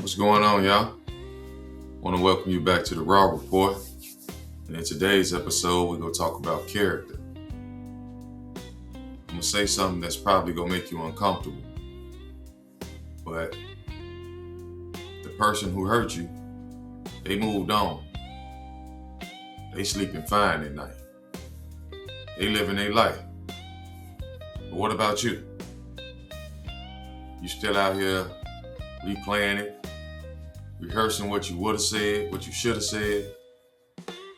What's going on, y'all? I want to welcome you back to the Raw Report. And in today's episode, we're going to talk about character. I'm going to say something that's probably going to make you uncomfortable. But the person who hurt you, they moved on. They sleeping fine at night. They living their life. But what about you? You still out here replaying it, rehearsing what you would have said, what you should have said.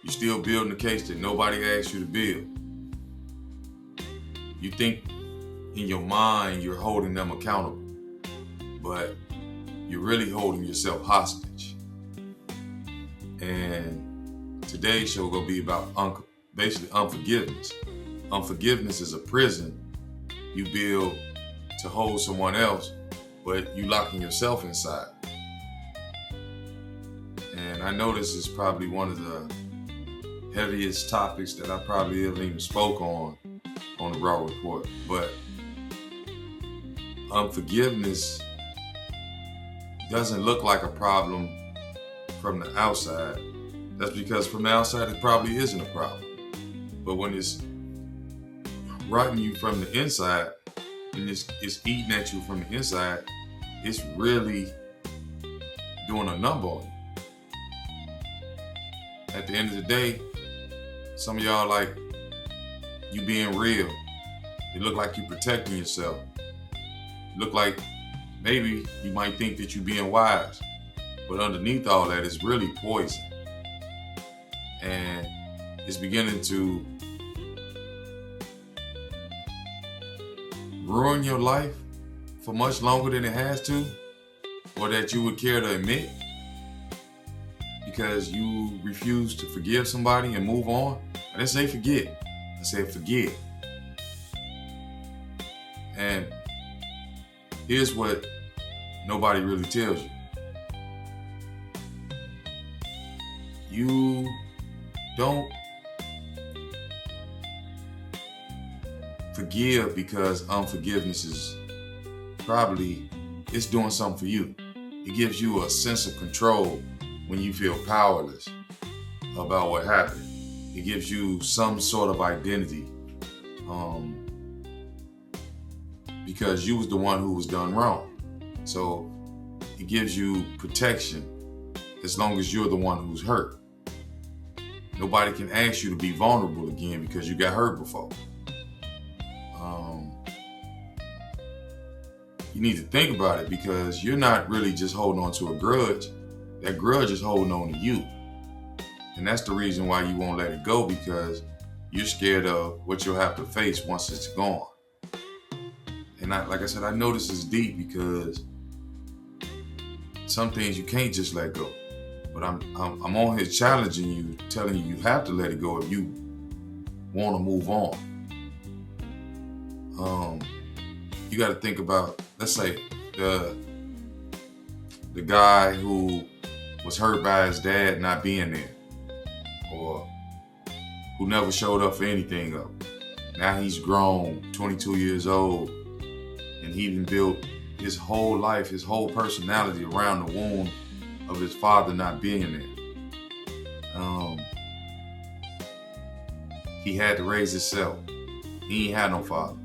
You still building the case that nobody asked you to build. You think in your mind you're holding them accountable, but you're really holding yourself hostage. And today's show gonna be about basically unforgiveness. Unforgiveness is a prison you build to hold someone else, but you locking yourself inside. And I know this is probably one of the heaviest topics that I probably ever even spoke on the Raw Report. But unforgiveness doesn't look like a problem from the outside. That's because from the outside it probably isn't a problem. But when it's rotting you from the inside, and it's eating at you from the inside, it's really doing a number on you. At the end of the day, some of y'all like you being real. It look like you protecting yourself. It look like maybe you might think that you being wise, but underneath all that is really poison. And it's beginning to ruin your life for much longer than it has to, or that you would care to admit, because you refuse to forgive somebody and move on. I didn't say forget, I said forgive. And here's what nobody really tells you. You don't forgive because unforgiveness is probably, it's doing something for you. It gives you a sense of control when you feel powerless about what happened. It gives you some sort of identity because you was the one who was done wrong. So it gives you protection as long as you're the one who's hurt. Nobody can ask you to be vulnerable again because you got hurt before. You need to think about it, because you're not really just holding on to a grudge. That grudge is holding on to you. And that's the reason why you won't let it go, because you're scared of what you'll have to face once it's gone. And like I said, I know this is deep, because some things you can't just let go. But I'm on here challenging you, telling you have to let it go if you want to move on. You got to think about, let's say, the guy who was hurt by his dad not being there, or who never showed up for anything up. Now he's grown, 22 years old, and he even built his whole life, his whole personality around the wound of his father not being there. He had to raise himself. He ain't had no father.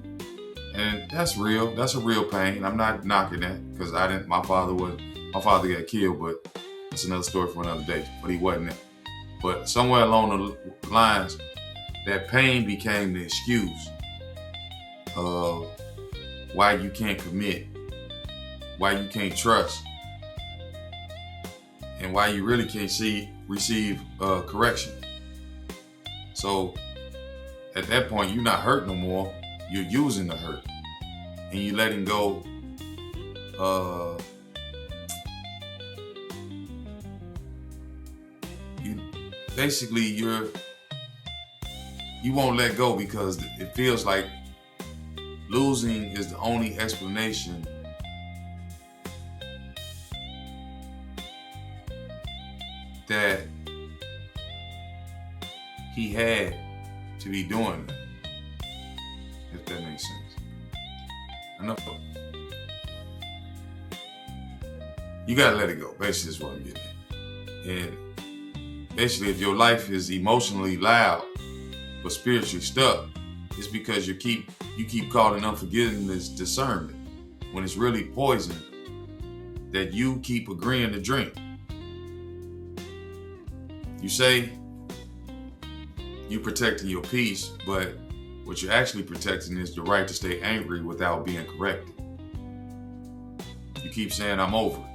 And that's real. That's a real pain. I'm not knocking that, because my father got killed, but that's another story for another day. But he wasn't there. But somewhere along the lines, that pain became the excuse of why you can't commit, why you can't trust, and why you really can't receive correction. So at that point, you're not hurt no more. You're using the hurt, and you're letting go. You won't let go because it feels like losing is the only explanation that he had to be doing that. If that makes sense. Enough. You gotta let it go. Basically, is what I'm getting at. And basically, if your life is emotionally loud but spiritually stuck, it's because you keep calling unforgiveness discernment when it's really poison that you keep agreeing to drink. You say you protecting your peace, but what you're actually protecting is the right to stay angry without being corrected. You keep saying I'm over it,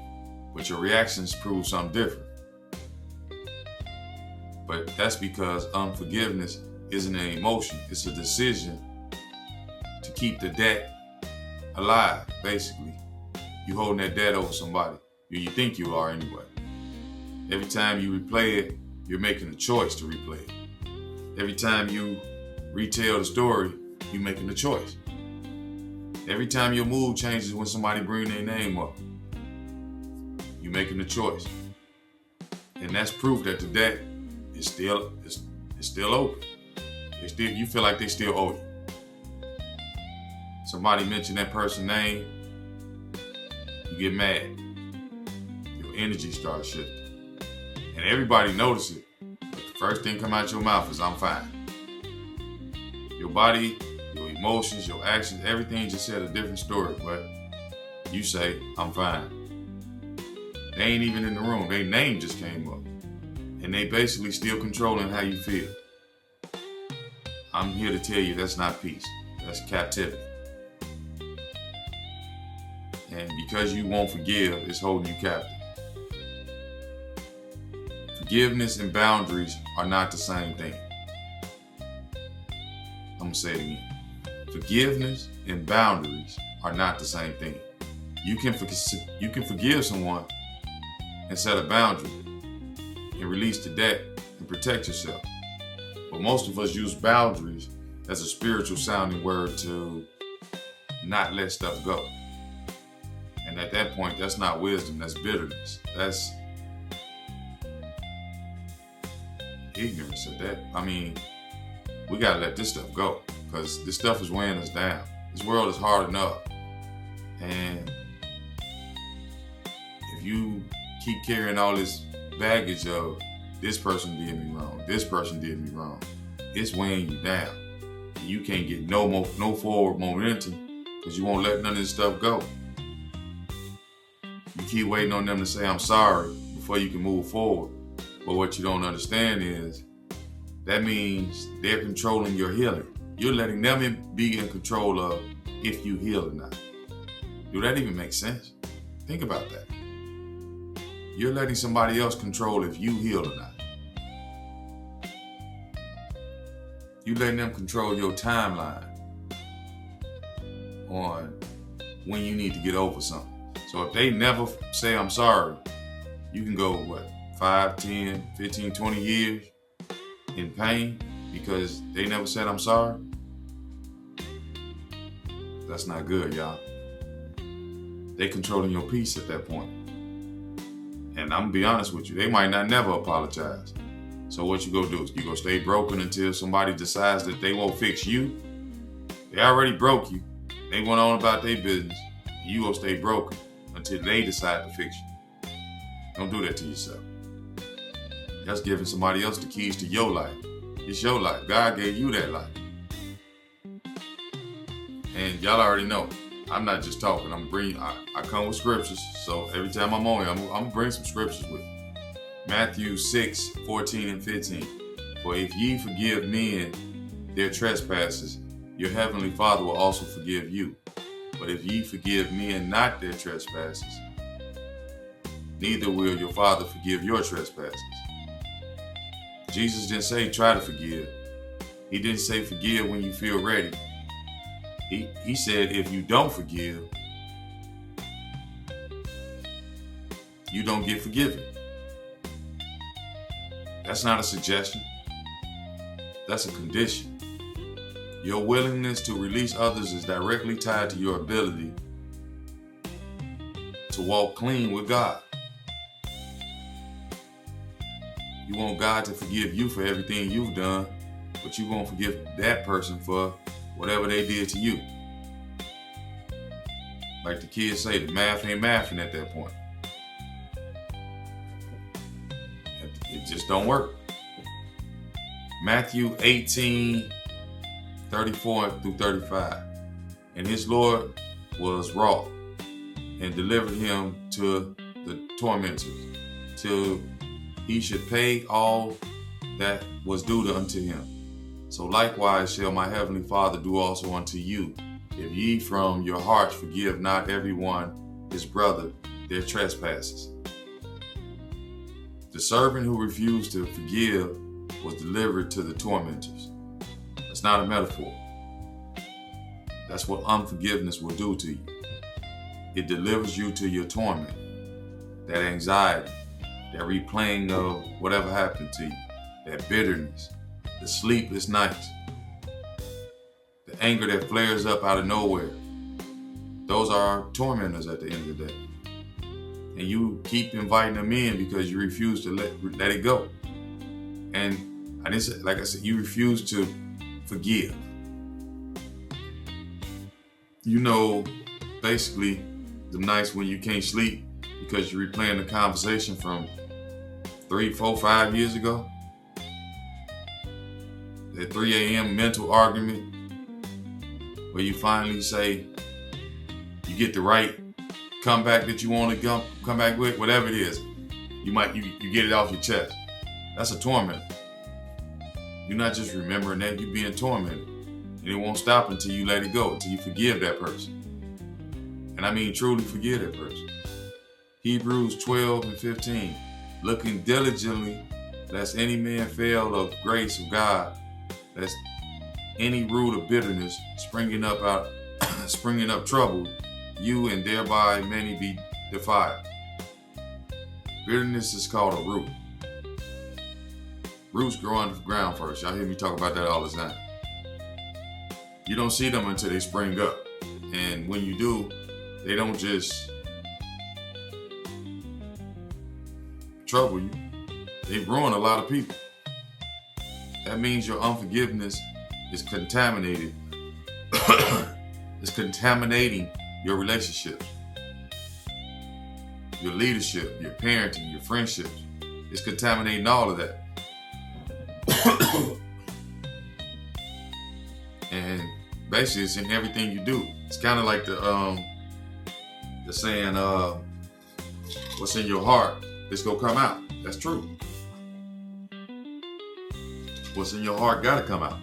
but your reactions prove something different. But that's because unforgiveness isn't an emotion, it's a decision to keep the debt alive, basically. You holding that debt over somebody. You think you are anyway. Every time you replay it, you're making a choice to replay it. Every time you retell the story, you're making a choice. Every time your mood changes when somebody brings their name up, you're making a choice. And that's proof that the debt is still open. You feel like they still owe you. Somebody mentioned that person's name, you get mad. Your energy starts shifting. And everybody notices it. But the first thing come out your mouth is I'm fine. Your body, your emotions, your actions, everything just said a different story, but you say, I'm fine. They ain't even in the room. Their name just came up. And they basically still controlling how you feel. I'm here to tell you that's not peace. That's captivity. And because you won't forgive, it's holding you captive. Forgiveness and boundaries are not the same thing. I'm going to say it again. Forgiveness and boundaries are not the same thing. You can forgive someone and set a boundary and release the debt and protect yourself. But most of us use boundaries as a spiritual sounding word to not let stuff go. And at that point, that's not wisdom, that's bitterness. That's ignorance at that. I mean, we gotta let this stuff go because this stuff is weighing us down. This world is hard enough. And if you keep carrying all this baggage of this person did me wrong, this person did me wrong, it's weighing you down. And you can't get no forward momentum because you won't let none of this stuff go. You keep waiting on them to say I'm sorry before you can move forward. But what you don't understand is that means they're controlling your healing. You're letting them be in control of if you heal or not. Do that even make sense? Think about that. You're letting somebody else control if you heal or not. You letting them control your timeline on when you need to get over something. So if they never say I'm sorry, you can go, 5, 10, 15, 20 years in pain because they never said I'm sorry? That's not good, y'all. They controlling your peace at that point. And I'm gonna be honest with you, they might not never apologize. So what you gonna do? You gonna stay broken until somebody decides that they won't fix you? They already broke you. They went on about their business. You gonna stay broken until they decide to fix you. Don't do that to yourself. That's giving somebody else the keys to your life. It's your life. God gave you that life. And y'all already know, I'm not just talking. I come with scriptures. So every time I'm on here, I'm gonna bring some scriptures with me. Matthew 6, 14 and 15. For if ye forgive men their trespasses, your heavenly Father will also forgive you. But if ye forgive men not their trespasses, neither will your Father forgive your trespasses. Jesus didn't say try to forgive. He didn't say forgive when you feel ready. He said if you don't forgive, you don't get forgiven. That's not a suggestion. That's a condition. Your willingness to release others is directly tied to your ability to walk clean with God. You want God to forgive you for everything you've done, but you won't forgive that person for whatever they did to you. Like the kids say, the math ain't mathing at that point. It just don't work. Matthew 18:34-35. And his Lord was wroth and delivered him to the tormentors till he should pay all that was due unto him. So likewise shall my heavenly Father do also unto you, if ye from your hearts forgive not every one his brother their trespasses. The servant who refused to forgive was delivered to the tormentors. That's not a metaphor. That's what unforgiveness will do to you. It delivers you to your torment, that anxiety, that replaying of whatever happened to you, that bitterness, the sleepless nights, the anger that flares up out of nowhere. Those are tormentors at the end of the day. And you keep inviting them in because you refuse to let it go. And I didn't say, like I said, you refuse to forgive. You know, basically, the nights when you can't sleep because you're replaying the conversation from 3, 4, 5 years ago. That 3 a.m. mental argument where you finally say, you get the right comeback that you want to come back with, whatever it is. You get it off your chest. That's a torment. You're not just remembering that, you're being tormented. And it won't stop until you let it go, until you forgive that person. And I mean truly forgive that person. Hebrews 12:15. Looking diligently, lest any man fail of grace of God, lest any root of bitterness springing up trouble you, and thereby many be defiled. Bitterness is called a root. Roots grow under the ground first. Y'all hear me talk about that all the time. You don't see them until they spring up. And when you do, they don't just trouble you. They ruin a lot of people. That means your unforgiveness is contaminated. It's contaminating your relationships, your leadership, your parenting, your friendships. It's contaminating all of that. And basically it's in everything you do. It's kind of like the saying, what's in your heart, it's gonna come out. That's true. What's in your heart gotta come out.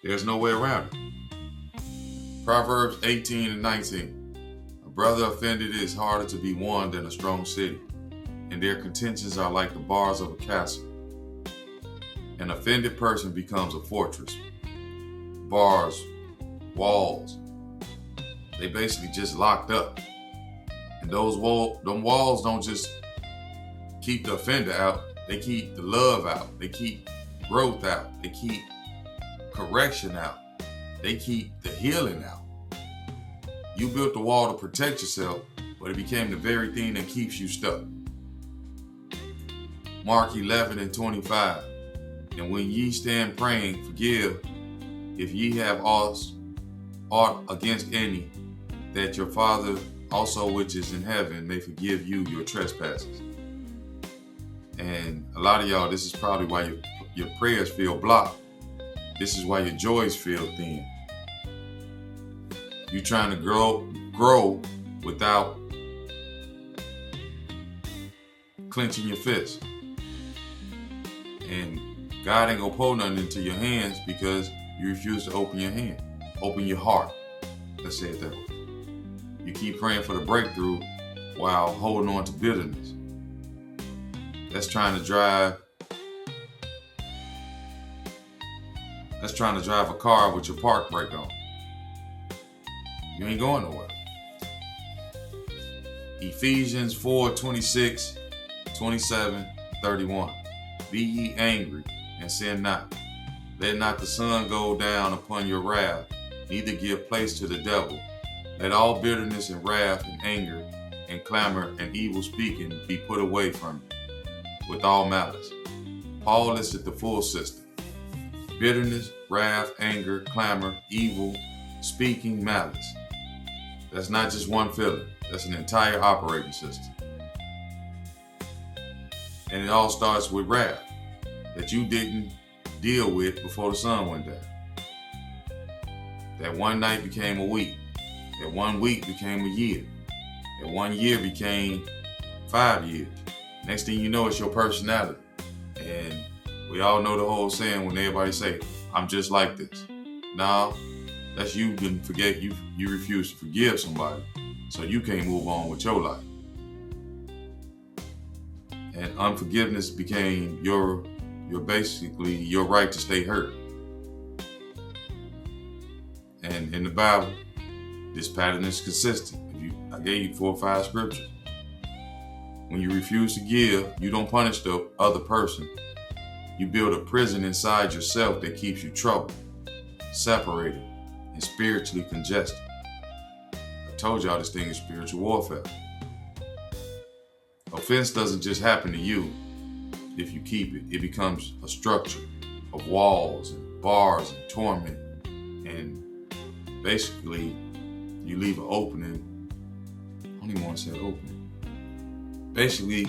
There's no way around it. Proverbs 18:19. A brother offended is harder to be won than a strong city, and their contentions are like the bars of a castle. An offended person becomes a fortress. Bars, walls, they basically just locked up. And them walls don't just keep the offender out, they keep the love out, they keep growth out, they keep correction out, they keep the healing out. You built the wall to protect yourself, but it became the very thing that keeps you stuck. Mark 11:25. And when ye stand praying, forgive if ye have aught against any, that your Father also which is in heaven may forgive you your trespasses. And a lot of y'all, this is probably why your prayers feel blocked. This is why your joys feel thin. You're trying to grow without clenching your fist. And God ain't gonna pull nothing into your hands because you refuse to open your hand, open your heart. Let's say it that way. You keep praying for the breakthrough while holding on to bitterness. That's trying to drive a car with your park brake on. You ain't going nowhere. Ephesians 4:26, 27, 31. Be ye angry and sin not. Let not the sun go down upon your wrath, neither give place to the devil. Let all bitterness and wrath and anger and clamor and evil speaking be put away from you, with all malice. Paul listed the full system. Bitterness, wrath, anger, clamor, evil, speaking, malice. That's not just one feeling. That's an entire operating system. And it all starts with wrath that you didn't deal with before the sun went down. That one night became a week. That 1 week became a year. That 1 year became 5 years. Next thing you know, it's your personality. And we all know the whole saying when everybody say, I'm just like this. No, that's you didn't forget. You refuse to forgive somebody. So you can't move on with your life. And unforgiveness became your basically your right to stay hurt. And in the Bible, this pattern is consistent. I gave you 4 or 5 scriptures. When you refuse to give, you don't punish the other person. You build a prison inside yourself that keeps you troubled, separated, and spiritually congested. I told y'all this thing is spiritual warfare. Offense doesn't just happen to you if you keep it. It becomes a structure of walls and bars and torment. And basically, you leave an opening. I don't even want to say opening. Basically,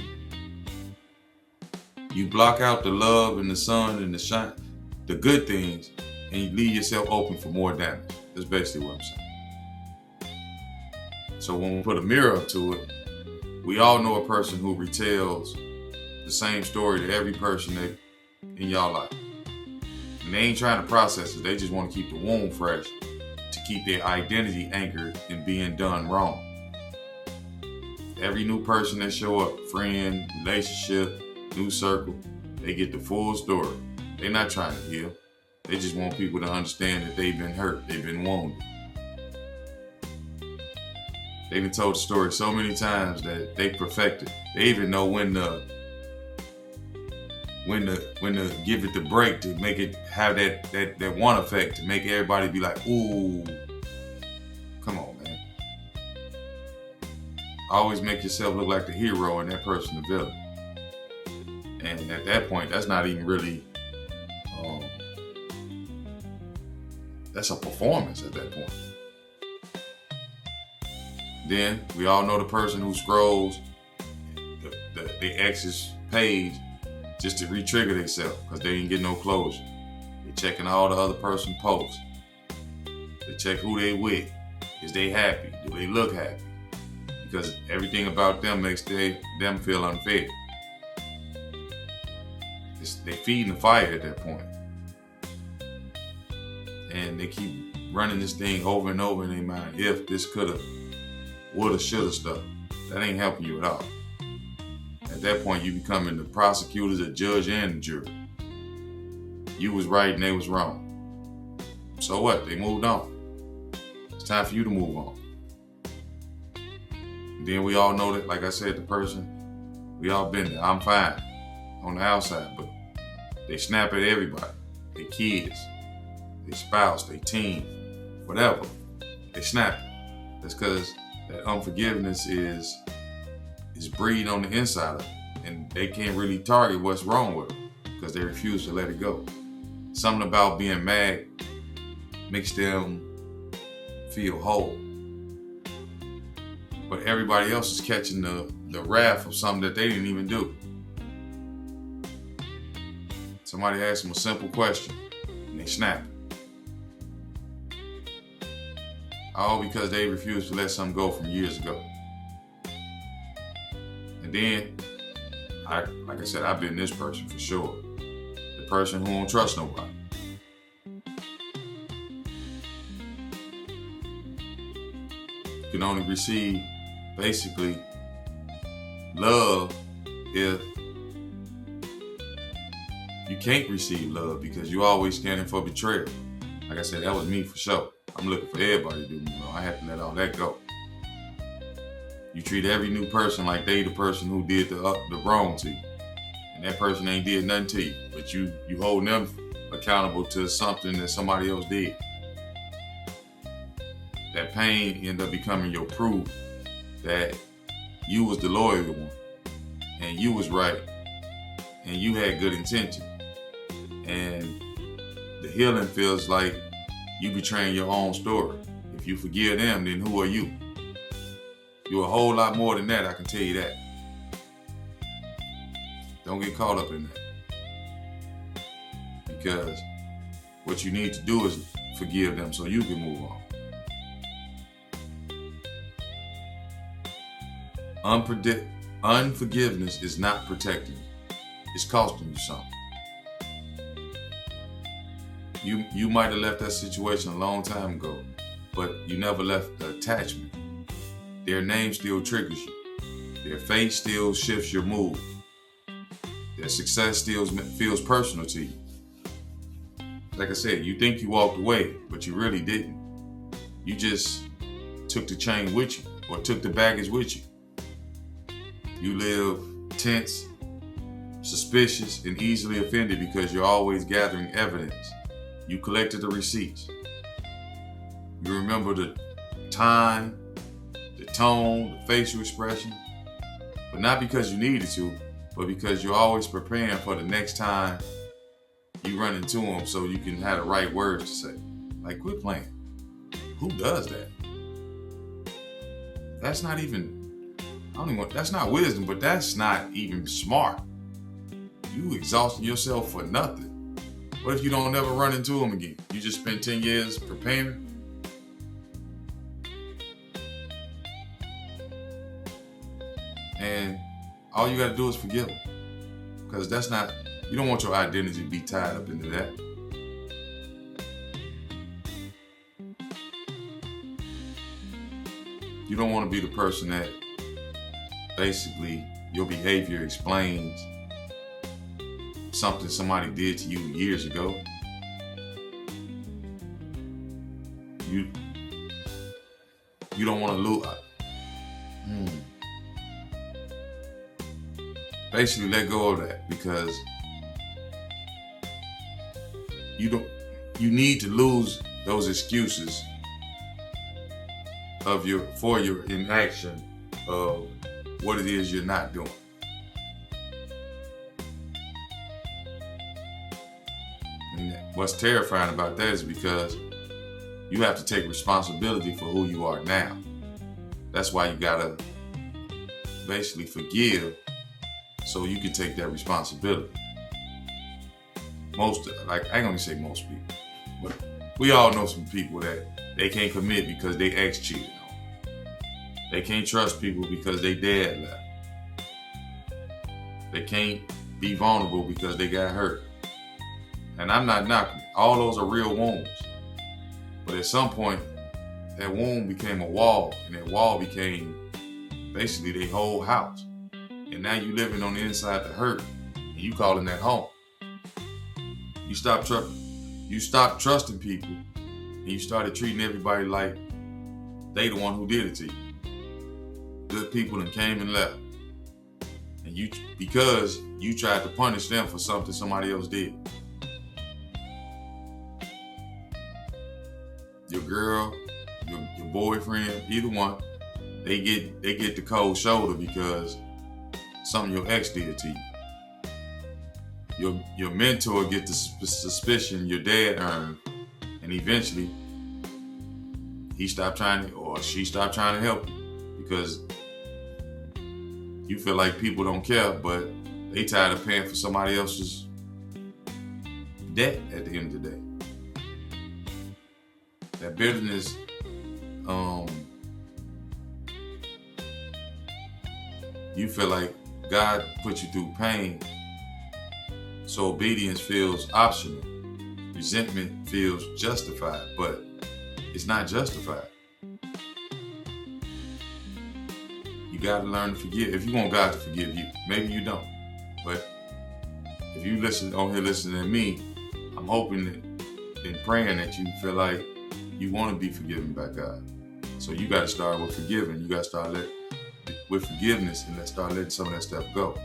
you block out the love and the sun and the shine, the good things, and you leave yourself open for more damage. That's basically what I'm saying. So when we put a mirror up to it, we all know a person who retells the same story to every person that in y'all life. And they ain't trying to process it. They just want to keep the wound fresh to keep their identity anchored in being done wrong. Every new person that show up, friend, relationship, new circle, they get the full story. They're not trying to heal. They just want people to understand that they've been hurt, they've been wounded. They've been told the story so many times that they perfected. They even know when to give it the break to make it have that one effect to make everybody be like, ooh, come on, man. Always make yourself look like the hero and that person the villain. And at that point, that's not even really, that's a performance at that point. Then we all know the person who scrolls the ex's page just to re-trigger themselves because they didn't get no closure. They checking all the other person's posts. They check who they with. Is they happy? Do they look happy? Because everything about them makes them feel unfair. They feeding the fire at that point. And they keep running this thing over and over in their mind. If this coulda, woulda, shoulda stuff. That ain't helping you at all. At that point, you becoming the prosecutor, the judge, and the jury. You was right and they was wrong. So what? They moved on. It's time for you to move on. And then we all know that, like I said, the person, we all been there. I'm fine on the outside, but they snap at everybody. Their kids, their spouse, their team, whatever. They snap. That's because that unforgiveness is breeding on the inside of them. And they can't really target what's wrong with them because they refuse to let it go. Something about being mad makes them feel whole. But everybody else is catching the wrath of something that they didn't even do. Somebody asks them a simple question and they snap. All because they refused to let something go from years ago. And then, like I said, I've been this person for sure. The person who don't trust nobody. You can only receive, basically, love if you can't receive love because you always standing for betrayal. Like I said, that was me for sure. I'm looking for everybody to do me wrong. I had to let all that go. You treat every new person like they the person who did the wrong to you. And that person ain't did nothing to you. But you holding them accountable to something that somebody else did. That pain ended up becoming your proof that you was the loyal one. And you was right. And you had good intention. And the healing feels like you betraying your own story. If you forgive them, then who are you? You're a whole lot more than that, I can tell you that. Don't get caught up in that. Because what you need to do is forgive them so you can move on. Unforgiveness is not protecting you. It's costing you something. You might have left that situation a long time ago, but you never left the attachment. Their name still triggers you. Their face still shifts your mood. Their success still feels personal to you. Like I said, you think you walked away, but you really didn't. You just took the chain with you or took the baggage with you. You live tense, suspicious, and easily offended because you're always gathering evidence. You collected the receipts. You remember the time, the tone, the facial expression, but not because you needed to, but because you're always preparing for the next time you run into them so you can have the right words to say. Like, quit playing. Who does that? That's not even, that's not wisdom, but that's not even smart. You exhausting yourself for nothing. What if you don't ever run into them again? You just spent 10 years preparing? And all you got to do is forgive them. Because you don't want your identity to be tied up into that. You don't want to be the person that basically your behavior explains something somebody did to you years ago. You don't want to lose. Basically, let go of that because you need to lose those excuses for your inaction of what it is you're not doing. And what's terrifying about that is because you have to take responsibility for who you are now. That's why you gotta basically forgive so you can take that responsibility. I ain't gonna say most people, but we all know some people that they can't commit because they ex cheated on. They can't trust people because they dad left. They can't be vulnerable because they got hurt. And I'm not knocking it. All those are real wounds. But at some point, that wound became a wall, and that wall became basically their whole house. And now you living on the inside the hurt, and you calling that home. You stop trusting people, and you started treating everybody like they the one who did it to you. Good people that came and left, and because you tried to punish them for something somebody else did. Your girl, your boyfriend, either one, they get the cold shoulder because something your ex did to you. Your mentor get the suspicion your dad earned, and eventually she stopped trying to help you because you feel like people don't care, but they tired of paying for somebody else's debt at the end of the day. That bitterness, you feel like God put you through pain, so obedience feels optional. Resentment feels justified, but it's not justified. You gotta learn to forgive. If you want God to forgive you, maybe you don't. But if you listening to me, I'm hoping and praying that you feel like you want to be forgiven by God. So you got to start with forgiving. You got to start with forgiveness and let's start letting some of that stuff go.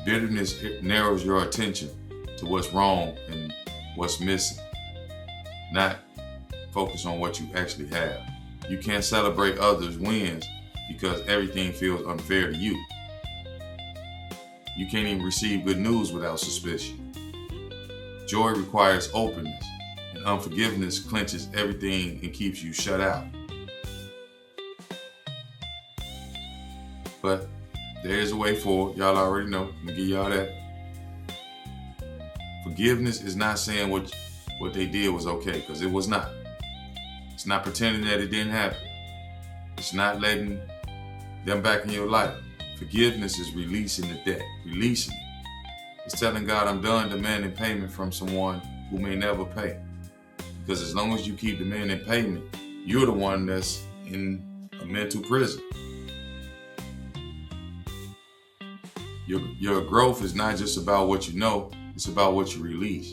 Bitterness narrows your attention to what's wrong and what's missing, not focus on what you actually have. You can't celebrate others' wins because everything feels unfair to you. You can't even receive good news without suspicion. Joy requires openness, and unforgiveness clenches everything and keeps you shut out. but there is a way forward. Y'all already know. I'm gonna give y'all that. Forgiveness is not saying what they did was okay, because it was not. It's not pretending that it didn't happen. It's not letting them back in your life. Forgiveness is releasing the debt, releasing it. It's telling God, I'm done demanding payment from someone who may never pay. Because as long as you keep demanding payment, you're the one that's in a mental prison. Your growth is not just about what you know, it's about what you release.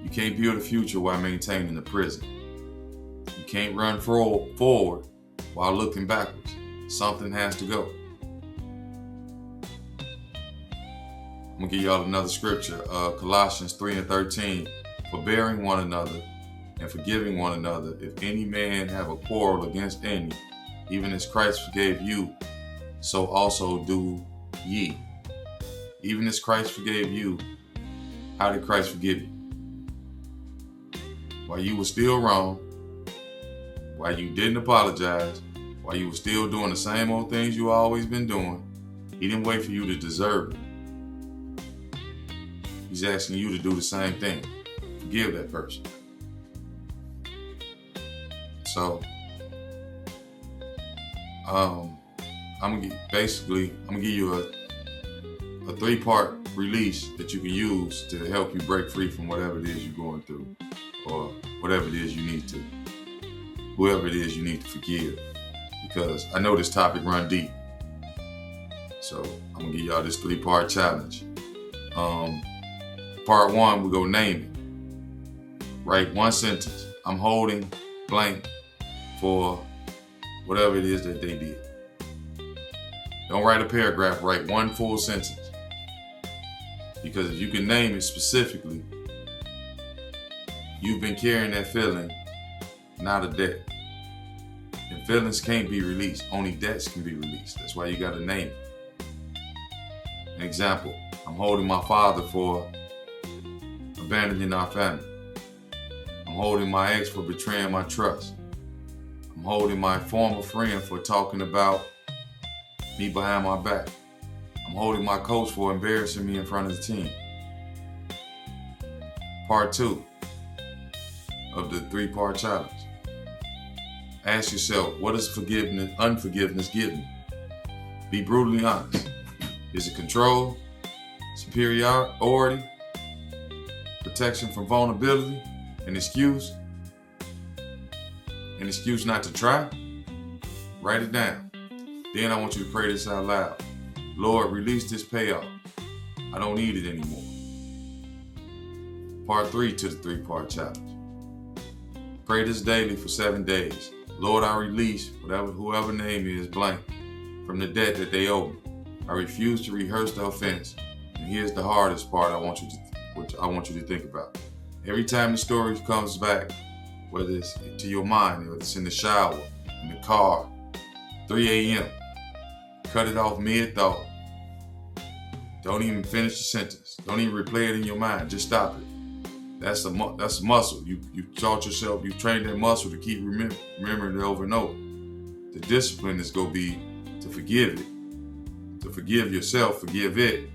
You can't build a future while maintaining the prison. You can't run forward while looking backwards. Something has to go. I'm going to give y'all another scripture, Colossians 3:13. Forbearing one another and forgiving one another, if any man have a quarrel against any, even as Christ forgave you, so also do ye. Even as Christ forgave you, how did Christ forgive you? While you were still wrong, while you didn't apologize, while you were still doing the same old things you always been doing, he didn't wait for you to deserve it. He's asking you to do the same thing. Forgive that person. So, I'm gonna give you a 3-part release that you can use to help you break free from whatever it is you're going through, or whatever it is whoever it is you need to forgive. Because I know this topic run deep. So I'm gonna give y'all this 3-part challenge. Part 1, we go name it. Write one sentence. I'm holding blank for whatever it is that they did. Don't write a paragraph, write one full sentence. Because if you can name it specifically, you've been carrying that feeling, not a debt. And feelings can't be released, only debts can be released. That's why you gotta name it. An example, I'm holding my father for abandoning our family. I'm holding my ex for betraying my trust. I'm holding my former friend for talking about me behind my back. I'm holding my coach for embarrassing me in front of the team. Part 2 of the 3-part challenge. Ask yourself, what does unforgiveness give me? Be brutally honest. Is it control, superiority, protection from vulnerability, an excuse not to try? Write it down. Then I want you to pray this out loud. Lord, release this payoff. I don't need it anymore. Part 3 to the 3-part challenge. Pray this daily for 7 days. Lord, I release whoever name is blank from the debt that they owe me. I refuse to rehearse the offense. And here's the hardest part I want you to think about. Every time the story comes back, whether it's to your mind, whether it's in the shower, in the car, 3 a.m., cut it off mid-thought. Don't even finish the sentence. Don't even replay it in your mind. Just stop it. That's a muscle. You taught yourself, you trained that muscle to keep remembering it over and over. The discipline is going to be to forgive it. To forgive yourself, forgive it.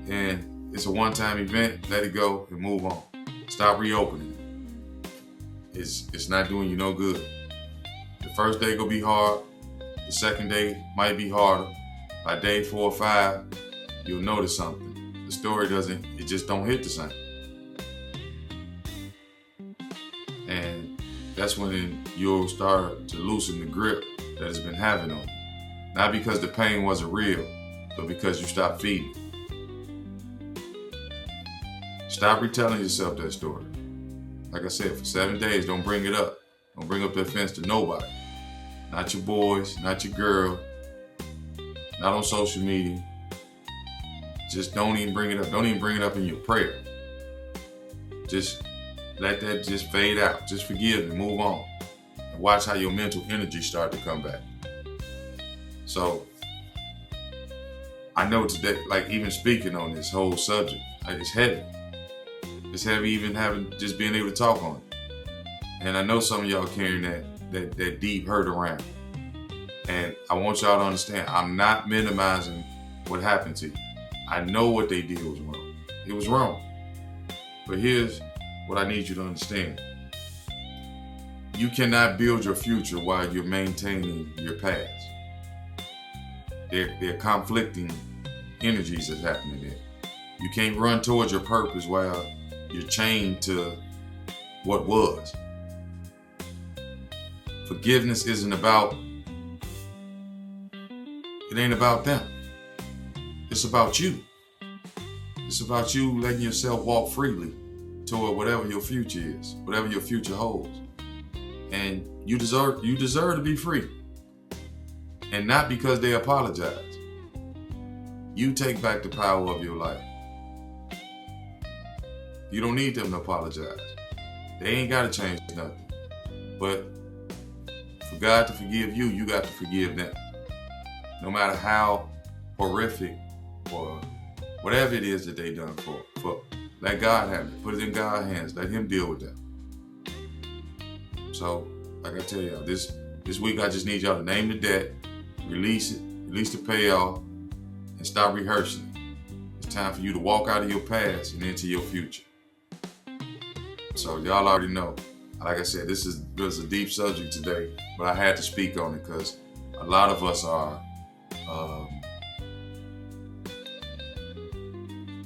And it's a one-time event. Let it go and move on. Stop reopening it. It's not doing you no good. The first day going to be hard. The second day might be harder. By day 4 or 5, you'll notice something. The story it just don't hit the same. And that's when you'll start to loosen the grip that it's been having on you. Not because the pain wasn't real, but because you stopped feeding. Stop retelling yourself that story. Like I said, for 7 days, don't bring it up. Don't bring up the offense to nobody. Not your boys, not your girl, not on social media. Just don't even bring it up. Don't even bring it up in your prayer. Just let that just fade out. Just forgive and move on. And watch how your mental energy start to come back. So, I know today, like even speaking on this whole subject, it's heavy. It's heavy even just being able to talk on it. And I know some of y'all carrying that deep hurt around. And I want y'all to understand, I'm not minimizing what happened to you. I know what they did was wrong. It was wrong. But here's what I need you to understand. You cannot build your future while you're maintaining your past. There are conflicting energies that's happening there. You can't run towards your purpose while you're chained to what was. Forgiveness isn't about, it ain't about them. It's about you. It's about you letting yourself walk freely toward whatever your future is, whatever your future holds. And you deserve to be free. And not because they apologize. You take back the power of your life. You don't need them to apologize. They ain't got to change nothing. But for God to forgive you, you got to forgive them. No matter how horrific or whatever it is that they done for let God have it. Put it in God's hands. Let Him deal with them. So, like I tell y'all, this week I just need y'all to name the debt, release it, release the payoff, and stop rehearsing it. It's time for you to walk out of your past and into your future. So y'all already know. Like I said, this is a deep subject today, but I had to speak on it because a lot of us are,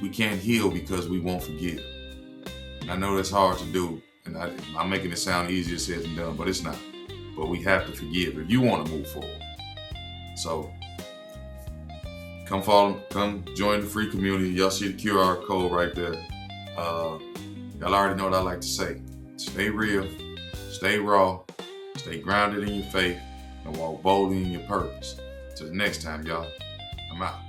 we can't heal because we won't forgive. And I know that's hard to do, and I'm making it sound easier said than done, but it's not. But we have to forgive if you want to move forward. So come join the free community. Y'all see the QR code right there. Y'all already know what I like to say. Stay real, stay raw, stay grounded in your faith, and walk boldly in your purpose. Till the next time, y'all, I'm out.